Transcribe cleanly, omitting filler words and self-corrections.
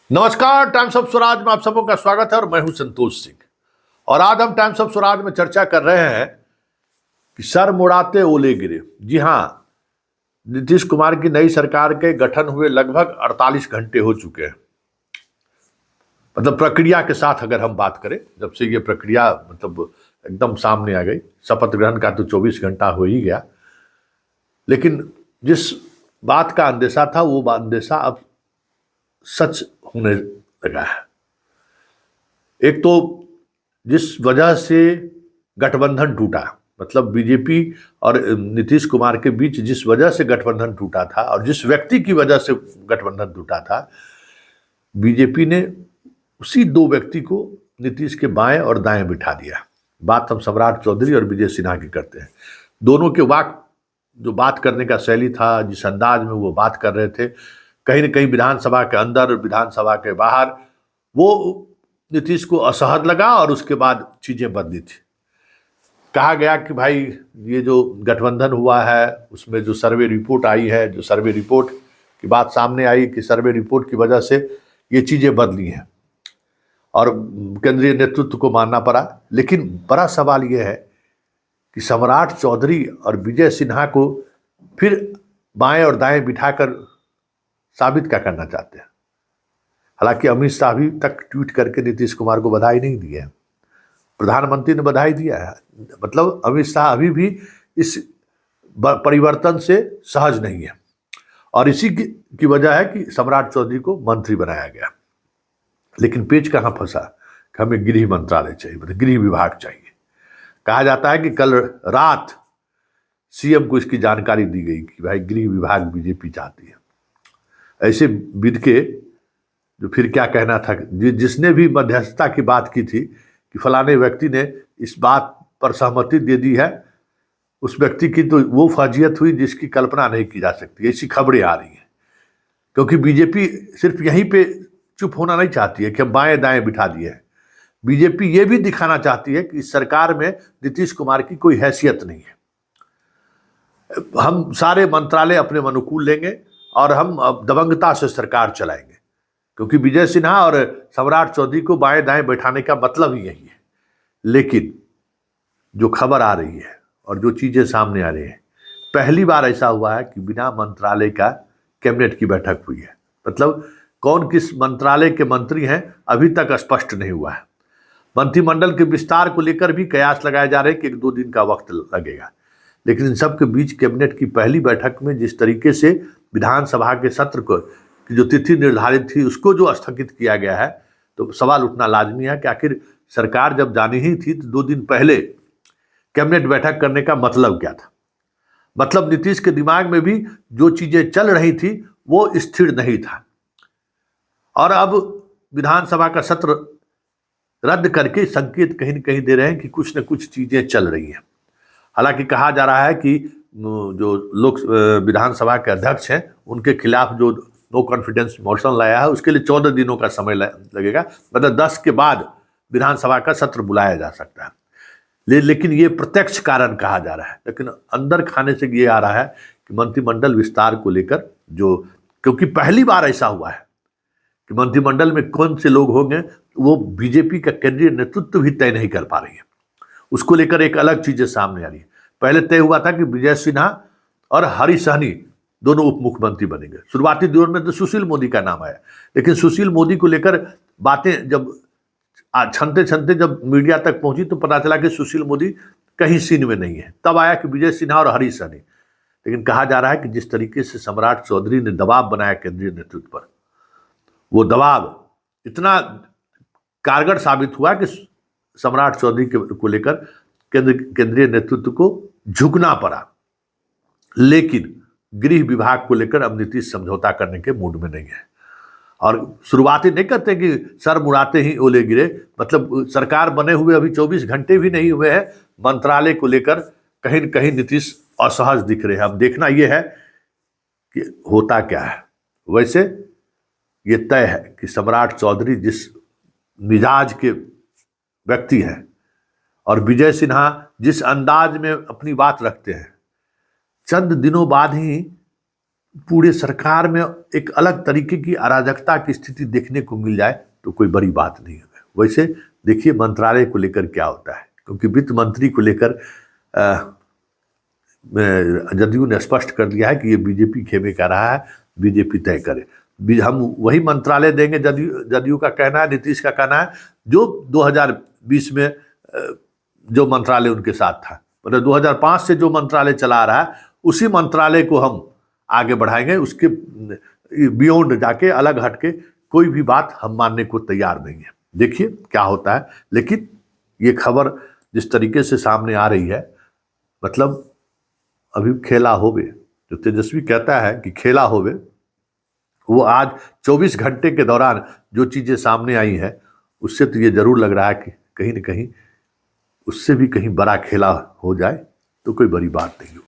नमस्कार, times of Swaraj में आप सबों का स्वागत है और मैं हूं संतोष सिंह। और आज हम टाइम्स ऑफ स्वराज में चर्चा कर रहे हैं कि सर मुड़ाते ओले गिरे। जी हां, नीतीश कुमार की नई सरकार के गठन हुए लगभग 48 घंटे हो चुके हैं। मतलब प्रक्रिया के साथ अगर हम बात करें, जब से ये प्रक्रिया मतलब एकदम सामने आ गई, शपथ ग्रहण का तो 24 घंटा हो ही गया, लेकिन जिस बात का अंदेशा था वो अंदेशा अब सच होने लगा है। एक तो जिस वजह से गठबंधन टूटा, मतलब बीजेपी और नीतीश कुमार के बीच जिस वजह से गठबंधन टूटा था और जिस व्यक्ति की वजह से गठबंधन टूटा था, बीजेपी ने उसी दो व्यक्ति को नीतीश के बाएं और दाएं बिठा दिया। बात हम सम्राट चौधरी और विजय सिन्हा की करते हैं। दोनों के जो बात करने का शैली था, जिस अंदाज में वो बात कर रहे थे, कहीं न कहीं विधानसभा के अंदर, विधानसभा के बाहर, वो नीतीश को असहज लगा और उसके बाद चीजें बदली थी। कहा गया कि भाई ये जो गठबंधन हुआ है उसमें जो सर्वे रिपोर्ट आई है, जो सर्वे रिपोर्ट की बात सामने आई कि सर्वे रिपोर्ट की वजह से ये चीजें बदली हैं और केंद्रीय नेतृत्व को मानना पड़ा। लेकिन बड़ा सवाल ये है कि सम्राट चौधरी और विजय सिन्हा को फिर बाएं और दाएं बिठाकर साबित क्या करना चाहते हैं। हालांकि अमित शाह अभी तक ट्वीट करके नीतीश कुमार को बधाई नहीं दी है, प्रधानमंत्री ने बधाई दिया है। मतलब अमित शाह अभी भी इस परिवर्तन से सहज नहीं है और इसी की वजह है कि सम्राट चौधरी को मंत्री बनाया गया। लेकिन पेच कहाँ फंसा कि हमें गृह मंत्रालय चाहिए, मतलब गृह विभाग चाहिए। कहा जाता है कि कल रात सीएम को इसकी जानकारी दी गई कि भाई गृह विभाग बीजेपी चाहती है। ऐसे विध के जो फिर क्या कहना था, जिसने भी मध्यस्थता की बात की थी कि फलाने व्यक्ति ने इस बात पर सहमति दे दी है, उस व्यक्ति की तो वो फजीयत हुई जिसकी कल्पना नहीं की जा सकती। ऐसी खबरें आ रही हैं क्योंकि बीजेपी सिर्फ यहीं पे चुप होना नहीं चाहती है कि हम बाएं दाएं बिठा दिए हैं। बीजेपी ये भी दिखाना चाहती है कि इस सरकार में नीतीश कुमार की कोई हैसियत नहीं है। हम सारे मंत्रालय अपने अनुकूल लेंगे और हम अब दबंगता से सरकार चलाएंगे, क्योंकि विजय सिन्हा और सम्राट चौधरी को बाएं दाएं बैठाने का मतलब ही यही है। लेकिन जो खबर आ रही है और जो चीजें सामने आ रही है, पहली बार ऐसा हुआ है कि बिना मंत्रालय का कैबिनेट की बैठक हुई है। मतलब कौन किस मंत्रालय के मंत्री हैं अभी तक स्पष्ट नहीं हुआ है। मंत्रिमंडल के विस्तार को लेकर भी कयास लगाए जा रहे हैं कि 1-2 दिन का वक्त लगेगा। लेकिन इन सब के बीच कैबिनेट की पहली बैठक में जिस तरीके से विधानसभा के सत्र को की जो तिथि निर्धारित थी उसको जो स्थगित किया गया है, तो सवाल उठना लाजमी है कि आखिर सरकार जब जानी ही थी तो 2 दिन पहले कैबिनेट बैठक करने का मतलब क्या था। मतलब नीतीश के दिमाग में भी जो चीजें चल रही थी वो स्थिर नहीं था और अब विधानसभा का सत्र रद्द करके संकेत कहीं न कहीं दे रहे हैं कि कुछ न कुछ चीजें चल रही हैं। हालांकि कहा जा रहा है कि जो लोक विधानसभा के अध्यक्ष हैं उनके खिलाफ जो नो कॉन्फिडेंस मोशन लाया है उसके लिए 14 दिनों का समय लगेगा। मतलब 10 के बाद विधानसभा का सत्र बुलाया जा सकता है। लेकिन ये प्रत्यक्ष कारण कहा जा रहा है। लेकिन अंदर खाने से ये आ रहा है कि मंत्रिमंडल विस्तार को लेकर जो, क्योंकि पहली बार ऐसा हुआ है कि मंत्रिमंडल में कौन से लोग होंगे वो बीजेपी का केंद्रीय नेतृत्व भी तय नहीं कर पा रही है। उसको लेकर एक अलग चीजें सामने आ रही है। पहले तय हुआ था कि विजय सिन्हा और हरीश सहनी दोनों उप मुख्यमंत्री बनेंगे। शुरुआती दौर में तो सुशील मोदी का नाम आया, लेकिन सुशील मोदी को लेकर बातें जब छनते छनते जब मीडिया तक पहुंची तो पता चला कि सुशील मोदी कहीं सीन में नहीं है। तब आया कि विजय सिन्हा और हरीश सहनी। लेकिन कहा जा रहा है कि जिस तरीके से सम्राट चौधरी ने दबाव बनाया केंद्रीय नेतृत्व पर, वो दबाव इतना कारगर साबित हुआ कि सम्राट चौधरी को लेकर केंद्रीय नेतृत्व को झुकना पड़ा। लेकिन गृह विभाग को लेकर अब नीतीश समझौता करने के मूड में नहीं है और शुरुआती नहीं करते कि सर मुड़ाते ही ओले गिरे। मतलब सरकार बने हुए अभी 24 घंटे भी नहीं हुए हैं, मंत्रालय को लेकर कहीं न कहीं नीतीश असहज दिख रहे हैं। अब देखना यह है कि होता क्या है। वैसे ये तय है कि सम्राट चौधरी जिस मिजाज के व्यक्ति हैं और विजय सिन्हा जिस अंदाज में अपनी बात रखते हैं, चंद दिनों बाद ही पूरे सरकार में एक अलग तरीके की अराजकता की स्थिति देखने को मिल जाए तो कोई बड़ी बात नहीं है। वैसे देखिए मंत्रालय को लेकर क्या होता है, क्योंकि वित्त मंत्री को लेकर जदयू ने स्पष्ट कर दिया है कि ये बीजेपी खेमे का रहा है, बीजेपी तय करे। हम वही मंत्रालय देंगे, जदयू का कहना है, नीतीश का कहना है, जो 2020 में जो मंत्रालय उनके साथ था, मतलब 2005 से जो मंत्रालय चला रहा है उसी मंत्रालय को हम आगे बढ़ाएंगे। उसके बियॉन्ड जाके, अलग हटके कोई भी बात हम मानने को तैयार नहीं है। देखिए क्या होता है। लेकिन ये खबर जिस तरीके से सामने आ रही है, मतलब अभी खेला होवे, जो तेजस्वी कहता है कि खेला होवे, वो आज 24 घंटे के दौरान जो चीजें सामने आई हैं उससे तो ये जरूर लग रहा है कि कहीं न कहीं उससे भी कहीं बड़ा खेला हो जाए तो कोई बड़ी बात नहीं हो।